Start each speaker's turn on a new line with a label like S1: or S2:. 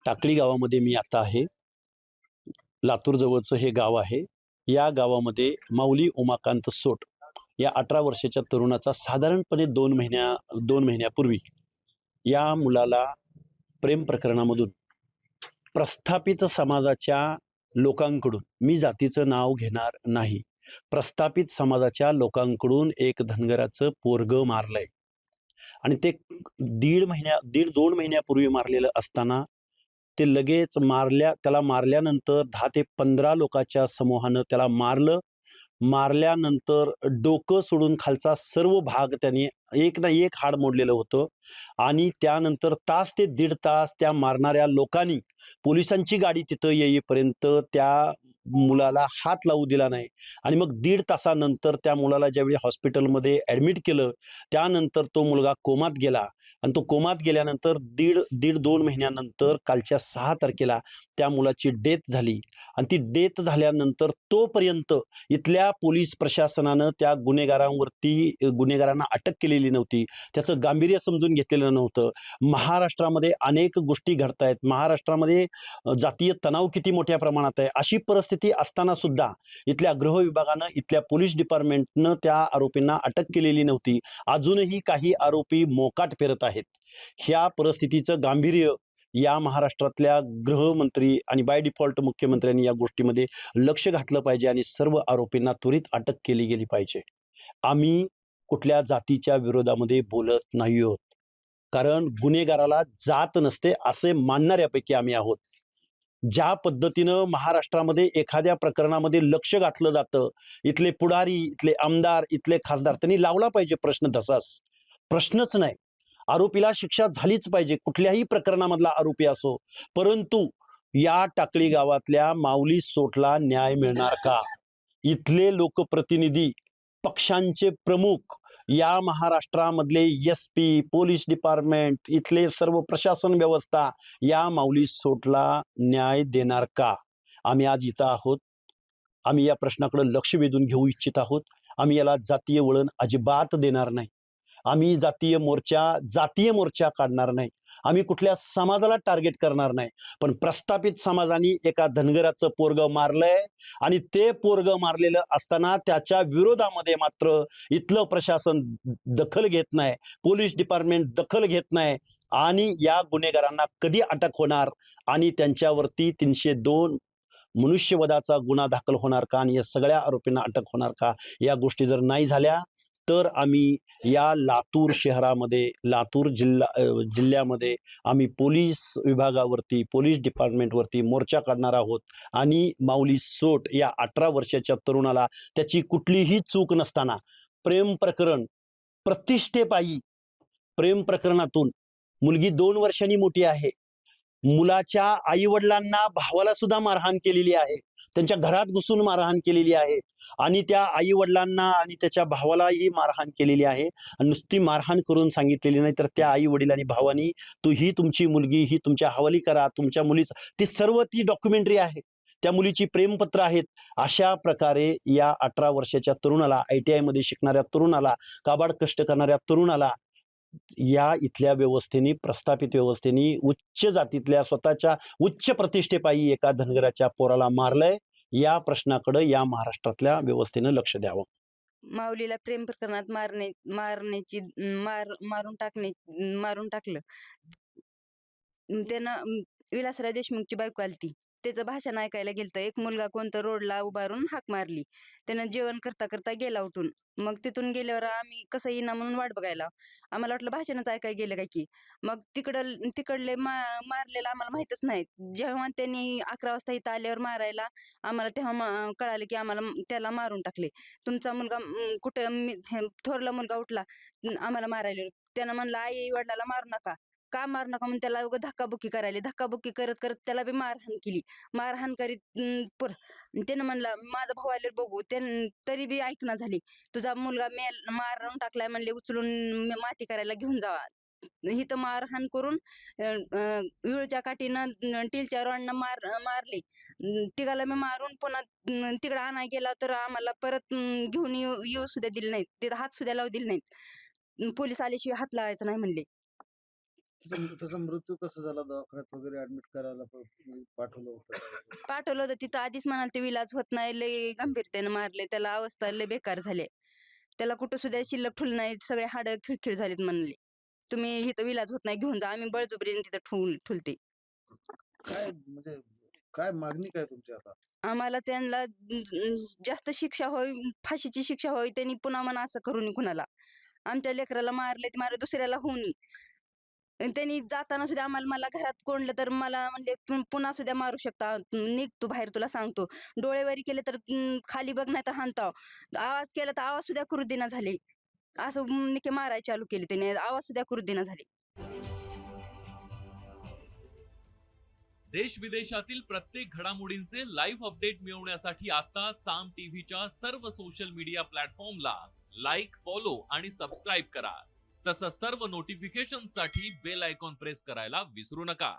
S1: टाकळी गावामध्ये मी आता आहे. लातूर जवळचं हे गाव आहे. या गावामध्ये माऊली उमाकांत सोट या 18 वर्षाच्या तरुणाचा साधारणपणे 2 महिन्यापूर्वी या मुलाला प्रेम प्रकरणामधून प्रस्थापित समाजाच्या लोकांकडून, मी जातीचं नाव घेणार नाही, प्रस्थापित समाजाच्या लोकांकडून एक धनगराचं पोरगं मारलंय आणि ते 2 महिन्यापूर्वी मारलेलं असताना ते लगेच त्याला मारल्यानंतर 10 ते 15 लोकांच्या समूहानं त्याला मारलं. मारल्यानंतर डोकं सोडून खालचा सर्व भाग त्याने एक ना एक हाड मोडलेलं होतं आणि त्यानंतर तास ते दीड तास त्या मारणाऱ्या लोकांनी पोलिसांची गाडी तिथं येईपर्यंत त्या मुलाला हात लावू दिला नाही आणि मग दीड तासानंतर त्या मुलाला ज्यावेळी हॉस्पिटलमध्ये ॲडमिट केलं, त्यानंतर तो मुलगा कोमात गेला आणि तो कोमात गेल्यानंतर दीड 2 महिन्यानंतर कालच्या 6 तारखेला त्या मुलाची डेथ झाली आणि ती डेथ झाल्यानंतर तोपर्यंत इथल्या पोलीस प्रशासनानं त्या गुन्हेगारांना अटक केलेली नव्हती. त्याचं गांभीर्य समजून घेतलेलं नव्हतं. महाराष्ट्रामध्ये अनेक गोष्टी घडतायत. महाराष्ट्रामध्ये जातीय तणाव किती मोठ्या प्रमाणात आहे. अशी परिस्थिती असताना सुद्धा इथल्या गृह विभागानं, इथल्या पोलीस डिपार्टमेंटनं त्या आरोपींना अटक केलेली नव्हती. अजूनही काही आरोपी मोकाट फिरत आहेत. ह्या परिस्थितीचं गांभीर्य या महाराष्ट्रातल्या गृहमंत्री आणि बाय डिफॉल्ट मुख्यमंत्र्यांनी या गोष्टीमध्ये लक्ष घातलं पाहिजे आणि सर्व आरोपींना त्वरित अटक केली गेली पाहिजे. आम्ही कुठल्या जातीच्या विरोधामध्ये बोलत नाही आहोत. कारण गुन्हेगाराला जात नसते असे मानणाऱ्यापैकी आम्ही आहोत. ज्या पद्धतीनं महाराष्ट्रामध्ये एखाद्या प्रकरणामध्ये लक्ष घातलं जातं, इथले पुढारी, इथले आमदार, इथले खासदार त्यांनी लावला पाहिजे प्रश्न तसाच. प्रश्नच नाही. आरोपीला शिक्षा झालीच पाहिजे, कुठल्याही प्रकरणामधला आरोपी असो. परंतु या टाकळी गावातल्या माऊली सोटला न्याय मिळणार का? इथले लोकप्रतिनिधी, पक्षांचे प्रमुख, या महाराष्ट्रामधले एस-पी, पोलीस डिपार्टमेंट, इथले सर्व प्रशासन व्यवस्था या माऊली सोटला न्याय देणार का? आम्ही आज इथं आहोत. आम्ही या प्रश्नाकडे लक्ष वेधून घेऊ इच्छित आहोत. आम्ही याला जातीय वळण अजिबात देणार नाही. आम्ही जातीय मोर्चा काढणार नाही. आम्ही कुठल्या समाजाला टार्गेट करणार नाही. पण प्रस्थापित समाजाने एका धनगराचं पोरगं मारलंय आणि ते पोरगं मारलेलं असताना त्याच्या विरोधामध्ये मात्र इथलं प्रशासन दखल घेत नाही, पोलीस डिपार्टमेंट दखल घेत नाही आणि या गुन्हेगारांना कधी अटक होणार आणि त्यांच्यावरती 302 मनुष्यवधाचा गुन्हा दाखल होणार का आणि या सगळ्या आरोपींना अटक होणार का? या गोष्टी जर नाही झाल्या तर आम्ही या लातूर शहरामध्ये, जिल्ह्यामध्ये आम्ही पोलीस विभागावरती, पोलीस डिपार्टमेंटवरती मोर्चा काढणार आहोत आणि माऊली सोट या 18 वर्षाच्या तरुणाला त्याची कुठलीही चूक नसताना प्रेम प्रकरण, प्रतिष्ठेपायी प्रेम प्रकरणातून मुलगी 2 वर्षांनी मोठी आहे. मुलाच्या आई-वडिलांना, भावाला सुद्धा मारहाण केलेली आहे. त्यांच्या घरात घुसून मारहाण केलेली आहे आणि त्या आई-वडिलांना आणि त्याच्या भावालाही मारहाण केलेली आहे आणि नुसती मारहाण करून सांगितलेली नाही, तर त्या आई-वडील आणि भावानी ही तुमची मुलगी ही तुमच्या हवाली करा, तुमच्या मुलीचं ती डॉक्युमेंटरी आहे. त्या मुलीची प्रेमपत्र आहेत. अशा प्रकारे या 18 वर्षाच्या तरुणाला, ITI मध्ये शिकणाऱ्या तरुणाला, काबाड कष्ट करणाऱ्या तरुणाला या इथल्या व्यवस्थेने, प्रस्थापित व्यवस्थेने उच्च जातीतल्या स्वतःच्या उच्च प्रतिष्ठेपायी एका धनगराच्या पोराला मारलंय. या प्रश्नाकडे या महाराष्ट्रातल्या व्यवस्थेनं लक्ष द्यावं.
S2: माऊलीला प्रेम प्रकरणात मारण्याची मारून टाकलं. त्यानं विलासराव देशमुखची बायको आलती. त्याचं भाषण ऐकायला गेलतं. एक मुलगा कोणतं रोडला उभारून हाक मारली. त्यानं जेवण करता करता गेला उठून. मग तिथून गेल्यावर आम्ही कसं येईना म्हणून वाट बघायला. आम्हाला वाटलं भाषणच ऐकाय गेलं काय की. मग तिकडले मारलेलं आम्हाला माहीतच नाही. जेव्हा त्यांनी 11 वाजता इथं आल्यावर मारायला आम्हाला तेव्हा कळालं की आम्हाला त्याला मारून टाकले. तुमचा मुलगा कुठं थोरला मुलगा उठला आम्हाला मारायला. त्यानं म्हणलं आई-वडिलाला मारू नका. का मारू नका म्हणून त्याला उगाच धक्काबुक्की करायली. धक्काबुक्की करत करत त्याला बी मारहाण केली. मारहाण करीत त्यानं म्हणला माझा भाऊ आल्यावर बघू. तरी बी ऐकना झाली. तुझा मुलगा मारून टाकलाय म्हणले उचलून माती करायला घेऊन जावा. इथं मारहाण करून विळूच्या काठीनं टीलच्या रॉडनं मारली. तिघाला मी मारून पुन्हा तिकडं आणाय गेला तर आम्हाला परत घेऊन येऊ सुद्धा दिले नाहीत. तिथं हात सुद्धा लावू दिले नाहीत. पोलीस आल्याशिवाय हात लावायचा नाही म्हणले.
S3: त्याचा मृत्यू कसा झाला? दवाखान्यात वगैरे ऍडमिट करायला म्हणजे पाठवलं होतं?
S2: पाठवलं होतं तिथं आधीच म्हणाल ते इलाज होत नाही, लय गंभीरतेनं मारले त्याला, अवस्था लय बेकार झाली. त्याला कुठं सुद्धा शिल्लक ठुल नाही, सगळे हाडं खिळखिळ झालीत म्हणले. तुम्ही इथं इलाज होत नाही घेऊन जा. आम्ही बळजबरीने तिथं ठुलते.
S3: काय म्हणजे काय मागणी काय तुमची आता?
S2: आम्हाला त्यांना जास्त शिक्षा व्हावी, फाशीची शिक्षा व्हावी. त्यांनी पुन्हा म्हणा असं करू नये कुणाला. आमच्या लेकराला मारले ते मारे दुसऱ्याला होऊ नये. आणि त्यांनी जाताना सुद्धा मला घरात कोंडलं तर मला म्हणले पुन्हा सुद्धा मारू शकता. निघ तू बाहेर तुला सांगतो. डोळेवरी केले तर खाली बघ नाही तर हाणताव. आवाज केला तर आवाज सुद्धा करू देना झाले. असं निके मारायला चालू केले त्याने. आवाज सुद्धा करू देना झाले.
S4: देश विदेशातील प्रत्येक घडामोडींचे लाईव्ह अपडेट मिळवण्यासाठी आता साम टीव्हीच्या सर्व सोशल मीडिया प्लॅटफॉर्मला लाईक, फॉलो आणि सबस्क्राईब करा. तसंच सर्व नोटिफिकेशनसाठी बेल आयकॉन प्रेस करायला विसरू नका.